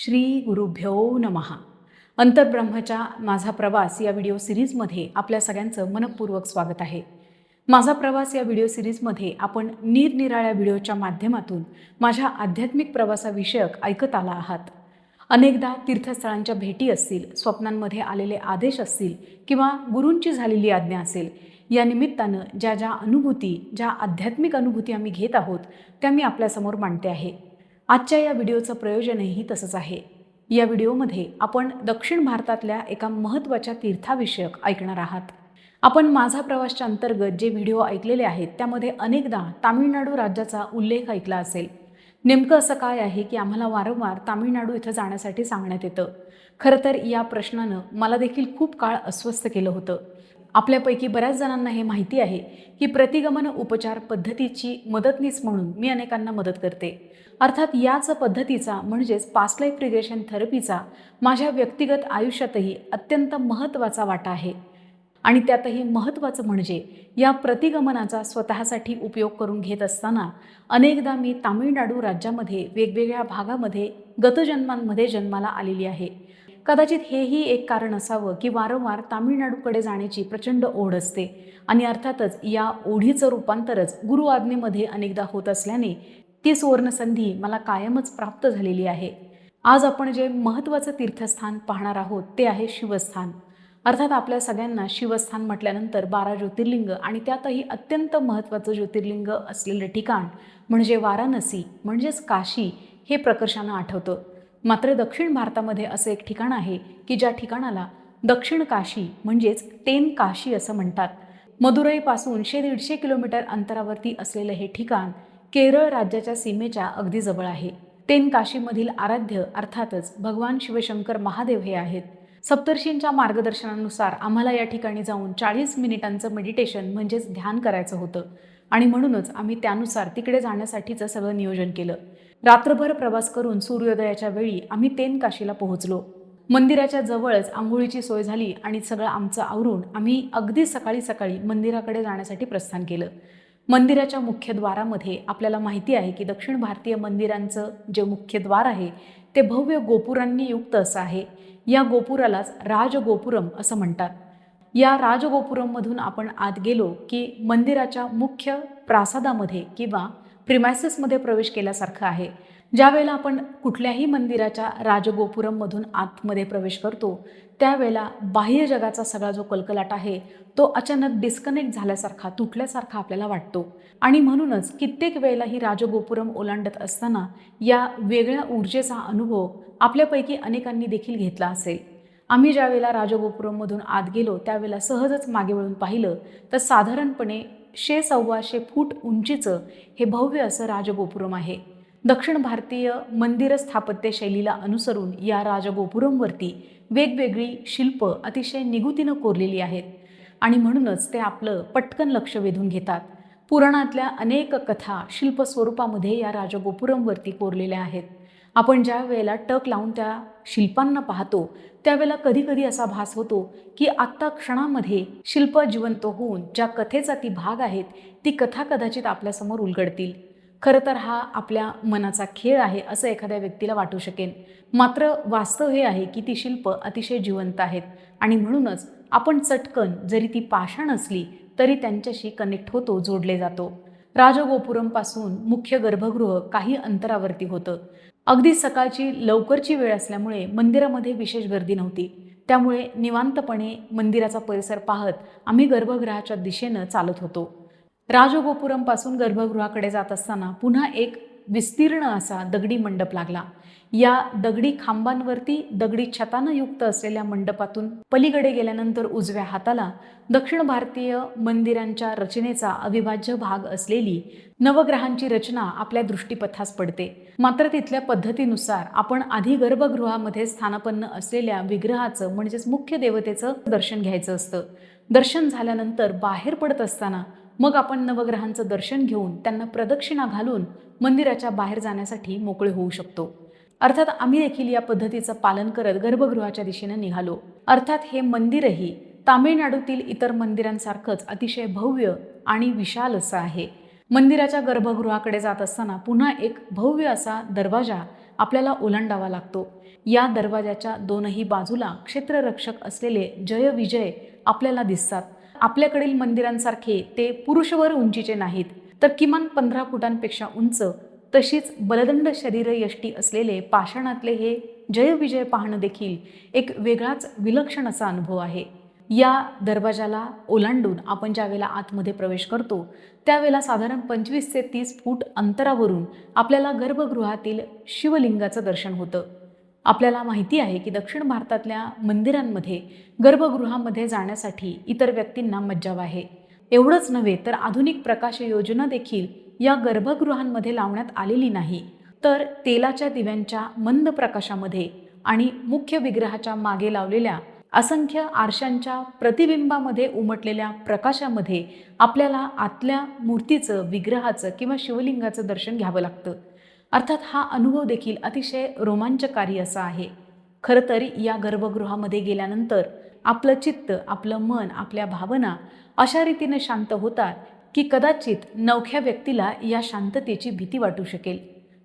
श्री गुरुभ्यो नमः. अंतर्ब्रह्मच्या माझा प्रवास या व्हिडिओ सिरीजमध्ये आपल्या सगळ्यांचं मनपूर्वक स्वागत आहे. माझा प्रवास या व्हिडिओ सिरीजमध्ये आपण निरनिराळ्या व्हिडिओच्या माध्यमातून माझ्या आध्यात्मिक प्रवासाविषयक ऐकत आला आहात. अनेकदा तीर्थस्थळांच्या भेटी असतील, स्वप्नांमध्ये आलेले आदेश असतील किंवा गुरूंची झालेली आज्ञा असेल, या निमित्तानं ज्या अनुभूती, ज्या आध्यात्मिक अनुभूती आम्ही घेत आहोत त्या मी आपल्यासमोर मांडते आहे. आजच्या या व्हिडिओचं प्रयोजनही तसंच आहे. या व्हिडिओमध्ये आपण दक्षिण भारतातल्या एका महत्त्वाच्या तीर्थाविषयक ऐकणार आहात. आपण माझा प्रवासच्या अंतर्गत जे व्हिडिओ ऐकलेले आहेत त्यामध्ये अनेकदा तामिळनाडू राज्याचा उल्लेख ऐकला असेल. नेमकं असं काय आहे की आम्हाला वारंवार तामिळनाडू इथं जाण्यासाठी सांगण्यात येतं? खरं तर या प्रश्नानं मला देखील खूप काळ अस्वस्थ केलं होतं. आपल्यापैकी बऱ्याच जणांना हे माहिती आहे की प्रतिगमन उपचार पद्धतीची मदतनीस म्हणून मी अनेकांना मदत करते. अर्थात याच पद्धतीचा म्हणजेच पास्ट लाईफ रिग्रेशन थेरपीचा माझ्या व्यक्तिगत आयुष्यातही अत्यंत महत्त्वाचा वाटा आहे. आणि त्यातही महत्त्वाचं म्हणजे या प्रतिगमनाचा स्वतःसाठी उपयोग करून घेत असताना अनेकदा मी तामिळनाडू राज्यामध्ये वेगवेगळ्या भागामध्ये गतजन्मांमध्ये जन्माला आलेली आहे. कदाचित हेही एक कारण असावं की वारंवार तामिळनाडूकडे जाण्याची प्रचंड ओढ असते आणि अर्थातच या ओढीचं रूपांतरच गुरु आज्ञेमध्ये अनेकदा होत असल्याने ती सुवर्णसंधी मला कायमच प्राप्त झालेली आहे. आज आपण जे महत्त्वाचं तीर्थस्थान पाहणार आहोत ते आहे शिवस्थान. अर्थात आपल्या सगळ्यांना शिवस्थान म्हटल्यानंतर 12 ज्योतिर्लिंग आणि त्यातही अत्यंत महत्त्वाचं ज्योतिर्लिंग असलेलं ठिकाण म्हणजे वाराणसी म्हणजेच काशी हे प्रकर्षानं आठवतं. मात्र दक्षिण भारतामध्ये असं एक ठिकाण आहे की ज्या ठिकाणाला दक्षिण काशी म्हणजेच तेन काशी असं म्हणतात. मदुरईपासून 100-150 किलोमीटर अंतरावरती असलेलं हे ठिकाण केरळ राज्याच्या सीमेच्या अगदी जवळ आहे. तेन काशीमधील आराध्य अर्थातच भगवान शिवशंकर महादेव हे आहेत. सप्तर्षींच्या मार्गदर्शनानुसार आम्हाला या ठिकाणी जाऊन 40 मिनिटांचं मेडिटेशन म्हणजेच ध्यान करायचं होतं आणि म्हणूनच आम्ही त्यानुसार तिकडे जाण्यासाठीचं सगळं नियोजन केलं. रात्रभर प्रवास करून सूर्योदयाच्या वेळी आम्ही तेन काशीला पोहोचलो. मंदिराच्या जवळच आंघोळीची सोय झाली आणि सगळं आमचं आवरून आम्ही अगदी सकाळी मंदिराकडे जाण्यासाठी प्रस्थान केलं. मंदिराच्या मुख्य द्वारामध्ये आपल्याला माहिती आहे की दक्षिण भारतीय मंदिरांचं जे मुख्य द्वार आहे ते भव्य गोपुरांनी युक्त असं आहे. या गोपुरालाच राजगोपुरम असं म्हणतात. या राजगोपुरममधून आपण आत गेलो की मंदिराच्या मुख्य प्रासादामध्ये किंवा प्रिमायसेसमध्ये प्रवेश केल्यासारखं आहे. ज्यावेळेला आपण कुठल्याही मंदिराच्या राजगोपुरममधून आतमध्ये प्रवेश करतो त्यावेळेला बाह्य जगाचा सगळा जो कलकलाट आहे तो अचानक डिस्कनेक्ट झाल्यासारखा, तुटल्यासारखा आपल्याला वाटतो. आणि म्हणूनच कित्येक वेळेला ही राजगोपुरम ओलांडत असताना या वेगळ्या ऊर्जेचा अनुभव आपल्यापैकी अनेकांनी देखील घेतला असेल. आम्ही ज्या वेळेला राजगोपुरममधून आत गेलो त्यावेळेला सहजच मागे वळून पाहिलं तर साधारणपणे 100-125 फूट उंचीचं हे भव्य असं राजगोपुरम आहे. दक्षिण भारतीय मंदिर स्थापत्य शैलीला अनुसरून या राजगोपुरमवरती वेगवेगळी शिल्प अतिशय निगुतीनं कोरलेली आहेत आणि म्हणूनच ते आपलं पटकन लक्ष वेधून घेतात. पुराणातल्या अनेक कथा शिल्प स्वरूपामध्ये या राजगोपुरमवरती कोरलेल्या आहेत. आपण ज्या वेळेला टक लावून त्या शिल्पांना पाहतो त्यावेळेला कधी असा भास होतो की आत्ता क्षणामध्ये शिल्प जिवंत होऊन ज्या कथेचा ती भाग आहेत ती कथा कदाचित आपल्यासमोर उलगडतील. खरं तर हा आपल्या मनाचा खेळ आहे असं एखाद्या व्यक्तीला वाटू शकेल. मात्र वास्तव हे आहे की ती शिल्प अतिशय जिवंत आहेत आणि म्हणूनच आपण चटकन जरी ती पाषाण असली तरी त्यांच्याशी कनेक्ट होतो, जोडले जातो. राजगोपुरमपासून मुख्य गर्भगृह काही अंतरावरती होतं. अगदी सकाळची लवकरची वेळ असल्यामुळे मंदिरामध्ये विशेष गर्दी नव्हती. त्यामुळे निवांतपणे मंदिराचा परिसर पाहत आम्ही गर्भगृहाच्या दिशेनं चालत होतो. राजगोपुरमपासून गर्भगृहाकडे जात असताना पुन्हा एक विस्तीर्ण असा दगडी मंडप लागला. या दगडी खांबांवरती दगडी छतानं युक्त असलेल्या मंडपातून पलीकडे गेल्यानंतर उजव्या हाताला दक्षिण भारतीय मंदिरांच्या रचनेचा अविभाज्य भाग असलेली नवग्रहांची रचना आपल्या दृष्टीपथास पडते. मात्र तिथल्या पद्धतीनुसार आपण आधी गर्भगृहामध्ये स्थानापन्न असलेल्या विग्रहाचं म्हणजेच मुख्य देवतेचं दर्शन घ्यायचं असतं. दर्शन झाल्यानंतर बाहेर पडत असताना मग आपण नवग्रहांचं दर्शन घेऊन त्यांना प्रदक्षिणा घालून मंदिराच्या बाहेर जाण्यासाठी मोकळे होऊ शकतो. अर्थात आम्ही देखील या पद्धतीचं पालन करत गर्भगृहाच्या दिशेने निघालो. अर्थात हे मंदिरही तामिळनाडूतील इतर मंदिरांसारखंच अतिशय भव्य आणि विशाल असं आहे. मंदिराच्या गर्भगृहाकडे जात असताना पुन्हा एक भव्य असा दरवाजा आपल्याला ओलांडावा लागतो. या दरवाजाच्या दोनही बाजूला क्षेत्ररक्षक असलेले जय विजय आपल्याला दिसतात. आपल्याकडील मंदिरांसारखे ते पुरुषवर उंचीचे नाहीत, तर किमान 15 फुटांपेक्षा उंच, तशीच बलदंड शरीरयष्टी असलेले पाषाणातले हे जय विजय पाहणं देखील एक वेगळाच विलक्षण असा अनुभव आहे. या दरवाजाला ओलांडून आपण ज्या वेळेला आतमध्ये प्रवेश करतो त्यावेळेला साधारण 25 ते 30 फूट अंतरावरून आपल्याला गर्भगृहातील शिवलिंगाचं दर्शन होतं. आपल्याला माहिती आहे की दक्षिण भारतातल्या मंदिरांमध्ये गर्भगृहामध्ये जाण्यासाठी इतर व्यक्तींना मज्जाव आहे. एवढंच नव्हे तर आधुनिक प्रकाश योजना देखील या गर्भगृहांमध्ये लावण्यात आलेली नाही, तर तेलाच्या दिव्यांच्या मंद प्रकाशामध्ये आणि मुख्य विग्रहाच्या मागे लावलेल्या असंख्य आरशांच्या प्रतिबिंबामध्ये उमटलेल्या प्रकाशामध्ये आपल्याला आतल्या मूर्तीचं, विग्रहाचं किंवा शिवलिंगाचं दर्शन घ्यावं लागतं. अर्थात हा अनुभव देखील अतिशय रोमांचकारी असा आहे. खरं तर या गर्भगृहामध्ये गेल्यानंतर आपलं चित्त, आपलं मन, आपल्या भावना अशा रीतीने शांत होतात की कदाचित नवख्या व्यक्तीला या शांततेची भीती वाटू शकेल.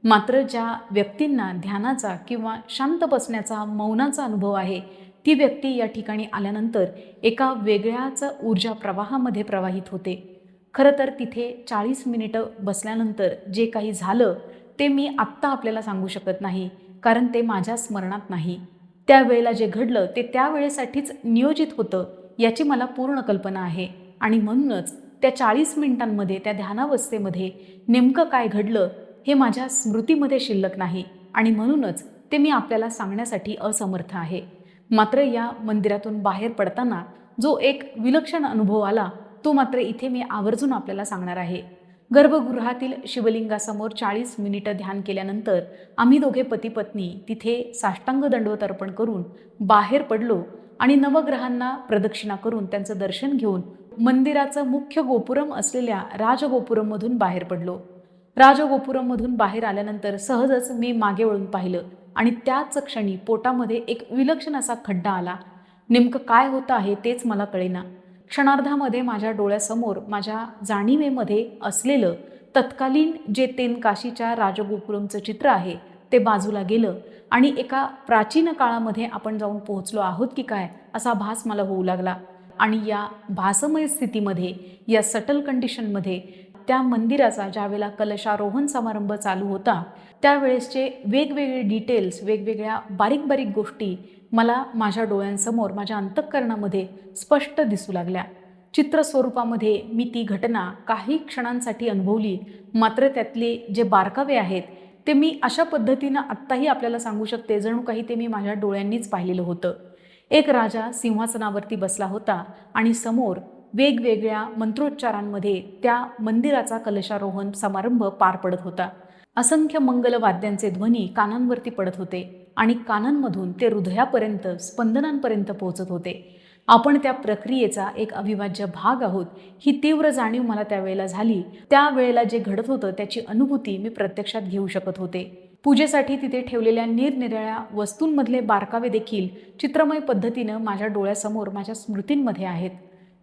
मात्र ज्या व्यक्तींना ध्यानाचा किंवा शांत बसण्याचा, मौनाचा अनुभव आहे, ती व्यक्ती या ठिकाणी आल्यानंतर एका वेगळ्याच ऊर्जा प्रवाहामध्ये प्रवाहित होते. खरं तर तिथे 40 मिनिटं बसल्यानंतर जे काही झालं ते मी आत्ता आपल्याला सांगू शकत नाही, कारण ते माझ्या स्मरणात नाही. त्यावेळेला जे घडलं ते त्यावेळेसाठीच नियोजित होतं याची मला पूर्ण कल्पना आहे आणि म्हणूनच त्या 40 मिनिटांमध्ये, त्या ध्यानावस्थेमध्ये नेमकं काय घडलं हे माझ्या स्मृतीमध्ये शिल्लक नाही आणि म्हणूनच ते मी आपल्याला सांगण्यासाठी असमर्थ आहे. मात्र या मंदिरातून बाहेर पडताना जो एक विलक्षण अनुभव आला तो मात्र इथे मी आवर्जून आपल्याला सांगणार आहे. गर्भगृहातील शिवलिंगासमोर 40 मिनिटं ध्यान केल्यानंतर आम्ही दोघे पती पत्नी तिथे साष्टांग दंडवत अर्पण करून बाहेर पडलो आणि नवग्रहांना प्रदक्षिणा करून त्यांचं दर्शन घेऊन मंदिराचं मुख्य गोपुरम असलेल्या राजगोपुरममधून बाहेर पडलो. राजगोपुरममधून बाहेर आल्यानंतर सहजच मी मागे वळून पाहिलं आणि त्याच क्षणी पोटामध्ये एक विलक्षण असा खड्डा आला. नेमकं काय होतं आहे तेच मला कळेना. क्षणार्धामध्ये माझ्या डोळ्यासमोर, माझ्या जाणीवेमध्ये असलेलं तत्कालीन जे तेनकाशीच्या राजगोपुरमचं चित्र आहे ते बाजूला गेलं आणि एका प्राचीन काळामध्ये आपण जाऊन पोहोचलो आहोत की काय असा भास मला होऊ लागला. आणि या भासमय स्थितीमध्ये, या सटल कंडिशनमध्ये त्या मंदिराचा ज्यावेळेला कलशारोहण समारंभ चालू होता त्यावेळेसचे वेगवेगळे डिटेल्स, वेगवेगळ्या बारीक बारीक गोष्टी मला माझ्या डोळ्यांसमोर, माझ्या अंतःकरणामध्ये स्पष्ट दिसू लागल्या. चित्र स्वरूपामध्ये मी ती घटना काही क्षणांसाठी अनुभवली, मात्र त्यातले जे बारकावे आहेत ते मी अशा पद्धतीनं आत्ताही आपल्याला सांगू शकते जणू काही ते मी माझ्या डोळ्यांनीच पाहिलेलं होतं. एक राजा सिंहासनावरती बसला होता आणि समोर वेगवेगळ्या मंत्रोच्चारांमध्ये त्या मंदिराचा कलशारोहण समारंभ पार पडत होता. असंख्य मंगल वाद्यांचे ध्वनी कानांवरती पडत होते आणि कानांमधून ते हृदयापर्यंत, स्पंदनांपर्यंत पोहोचत होते. आपण त्या प्रक्रियेचा एक अविभाज्य भाग आहोत ही तीव्र जाणीव मला त्यावेळेला झाली. त्यावेळेला जे घडत होतं त्याची अनुभूती मी प्रत्यक्षात घेऊ शकत होते. पूजेसाठी तिथे ठेवलेल्या निरनिराळ्या वस्तूंमधले बारकावे देखील चित्रमय पद्धतीनं माझ्या डोळ्यासमोर, माझ्या स्मृतींमध्ये आहेत.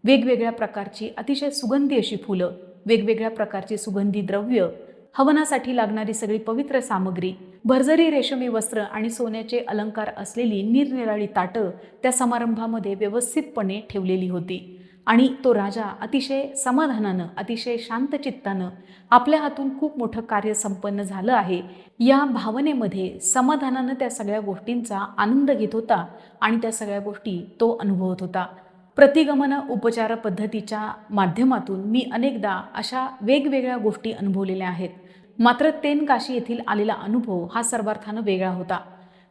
वेगवेगळ्या प्रकारची अतिशय सुगंधी अशी फुलं, वेगवेगळ्या प्रकारची सुगंधी द्रव्य, हवनासाठी लागणारी सगळी पवित्र सामग्री, भरजरी रेशमी वस्त्र आणि सोन्याचे अलंकार असलेली निरनिराळी ताटं त्या समारंभामध्ये व्यवस्थितपणे ठेवलेली होती. आणि तो राजा अतिशय समाधानानं, अतिशय शांत चित्तानं आपल्या हातून खूप मोठं कार्य संपन्न झालं आहे या भावनेमध्ये, समाधानानं त्या सगळ्या गोष्टींचा आनंद घेत होता आणि त्या सगळ्या गोष्टी तो अनुभवत होता. प्रतिगमन उपचार पद्धतीच्या माध्यमातून मी अनेकदा अशा वेगवेगळ्या गोष्टी अनुभवलेल्या आहेत. मात्र तेनकाशी येथील आलेला अनुभव हा सर्वार्थानं वेगळा होता.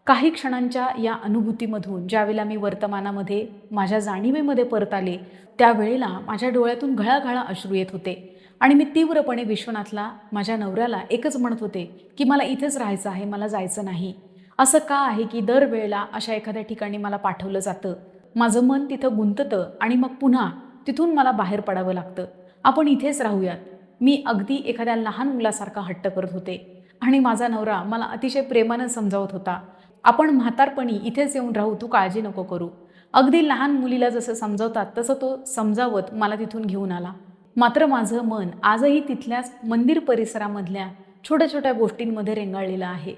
काही क्षणांच्या या अनुभूतीमधून ज्यावेळेला मी वर्तमानामध्ये, माझ्या जाणीवेमध्ये परत आले त्यावेळेला माझ्या डोळ्यातून घळाघळा अश्रू येत होते आणि मी तीव्रपणे विश्वनाथला, माझ्या नवऱ्याला एकच म्हणत होते की मला इथेच राहायचं आहे, मला जायचं नाही. असं का आहे की दरवेळेला अशा एखाद्या ठिकाणी मला पाठवलं जातं, माझं मन तिथं गुंततं आणि मग पुन्हा तिथून मला बाहेर पडावं लागतं. आपण इथेच राहूयात. मी अगदी एखाद्या लहान मुलासारखा हट्ट करत होते आणि माझा नवरा मला अतिशय प्रेमानं समजावत होता, आपण म्हातारपणी इथेच येऊन राहू, तू काळजी नको करू. अगदी लहान मुलीला जसं समजावतात तसं तो समजावत मला तिथून घेऊन आला. मात्र माझं मन आजही तिथल्याच मंदिर परिसरामधल्या छोट्या छोट्या गोष्टींमध्ये रेंगाळलेलं आहे.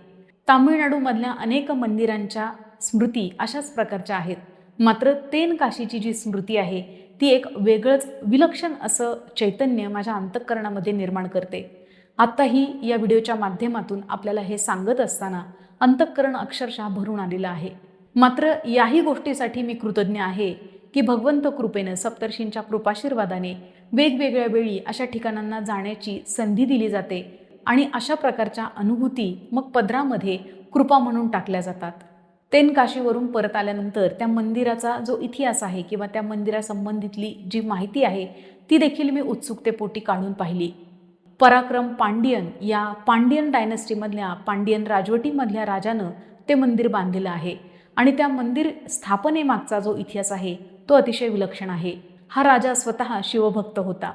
तामिळनाडूमधल्या अनेक मंदिरांच्या स्मृती अशाच प्रकारच्या आहेत. मात्र तेनकाशीची जी स्मृती आहे ती एक वेगळंच विलक्षण असं चैतन्य माझ्या अंतःकरणामध्ये निर्माण करते. आत्ताही या व्हिडिओच्या माध्यमातून आपल्याला हे सांगत असताना अंतःकरण अक्षरशः भरून आलेलं आहे. मात्र याही गोष्टीसाठी मी कृतज्ञ आहे की भगवंत कृपेनं, सप्तर्षींच्या कृपाशीर्वादाने वेगवेगळ्या वेळी अशा ठिकाणांना जाण्याची संधी दिली जाते आणि अशा प्रकारच्या अनुभूती मग पदरामध्ये कृपा म्हणून टाकल्या जातात. तेनकाशीवरून परत आल्यानंतर त्या मंदिराचा जो इतिहास आहे किंवा त्या मंदिरासंबंधितली जी माहिती आहे ती देखील मी उत्सुकतेपोटी काढून पाहिली. पराक्रम पांडियन या पांडियन डायनेस्टीमधल्या, पांडियन राजवटीमधल्या राजानं ते मंदिर बांधलेलं आहे आणि त्या मंदिर स्थापनेमागचा जो इतिहास आहे तो अतिशय विलक्षण आहे. हा राजा स्वतः शिवभक्त होता.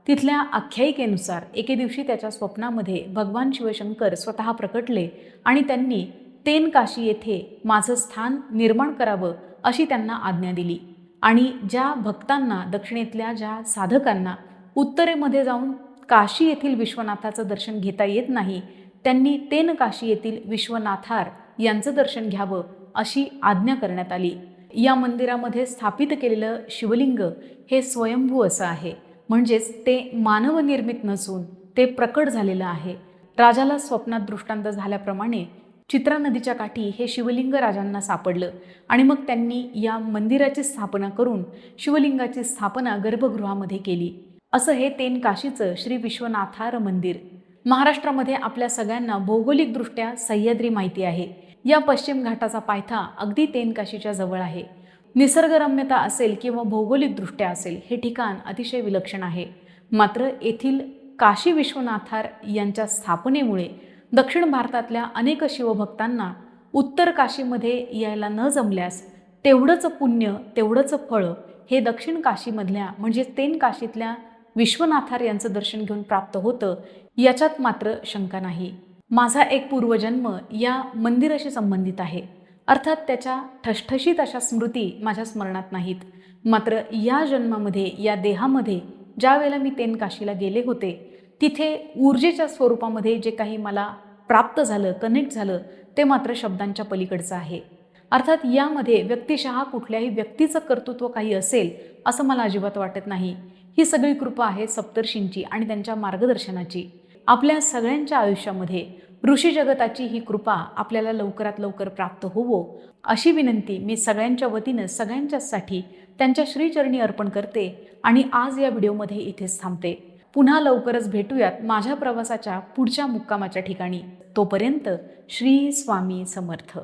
तिथल्या आख्यायिकेनुसार एके दिवशी त्याच्या स्वप्नामध्ये भगवान शिवशंकर स्वतः प्रकटले आणि त्यांनी तेनकाशी येथे माझं स्थान निर्माण करावं अशी त्यांना आज्ञा दिली. आणि ज्या भक्तांना, दक्षिणेतल्या ज्या साधकांना उत्तरेमध्ये जाऊन काशी येथील विश्वनाथाचं दर्शन घेता येत नाही, त्यांनी तेनकाशी येथील विश्वनाथार यांचं दर्शन घ्यावं अशी आज्ञा करण्यात आली. या मंदिरामध्ये स्थापित केलेलं शिवलिंग हे स्वयंभू असं आहे, म्हणजेच ते मानवनिर्मित नसून ते प्रकट झालेलं आहे. राजाला स्वप्नात दृष्टांत झाल्याप्रमाणे चित्रा नदीच्या काठी हे शिवलिंग राजांना सापडलं आणि मग त्यांनी या मंदिराची स्थापना करून शिवलिंगाची स्थापना गर्भगृहामध्ये केली. असं हे तेनकाशीचं श्री विश्वनाथार मंदिर. महाराष्ट्रामध्ये आपल्या सगळ्यांना भौगोलिकदृष्ट्या सह्याद्री माहिती आहे. या पश्चिम घाटाचा पायथा अगदी तेनकाशीच्या जवळ आहे. निसर्गरम्यता असेल किंवा भौगोलिकदृष्ट्या असेल, हे ठिकाण अतिशय विलक्षण आहे. मात्र येथील काशी विश्वनाथार यांच्या स्थापनेमुळे दक्षिण भारतातल्या अनेक शिवभक्तांना उत्तर काशीमध्ये यायला न जमल्यास तेवढंच पुण्य, तेवढंच फळ हे दक्षिण काशीमधल्या म्हणजे तेनकाशीतल्या विश्वनाथार यांचं दर्शन घेऊन प्राप्त होतं, याच्यात मात्र शंका नाही. माझा एक पूर्वजन्म या मंदिराशी संबंधित आहे. अर्थात त्याच्या ठसठशीत अशा स्मृती माझ्या स्मरणात नाहीत. मात्र या जन्मामध्ये, या देहामध्ये ज्या वेळेला मी तेनकाशीला गेले होते, तिथे ऊर्जेच्या स्वरूपामध्ये जे काही मला प्राप्त झालं, कनेक्ट झालं, ते मात्र शब्दांच्या पलीकडचं आहे. अर्थात यामध्ये व्यक्तिशः कुठल्याही व्यक्तीचं कर्तृत्व काही असेल असं मला अजिबात वाटत नाही. ही सगळी कृपा आहे सप्तर्षींची आणि त्यांच्या मार्गदर्शनाची. आपल्या सगळ्यांच्या आयुष्यामध्ये ऋषी जगताची ही कृपा आपल्याला लवकरात लवकर प्राप्त होवो अशी विनंती मी सगळ्यांच्या वतीनं सगळ्यांच्यासाठी त्यांच्या श्रीचरणी अर्पण करते आणि आज या व्हिडिओमध्ये इथेच थांबते. पुन्हा लवकरच भेटूयात माझ्या प्रवासाच्या पुढच्या मुक्कामाच्या ठिकाणी. तोपर्यंत श्री स्वामी समर्थ.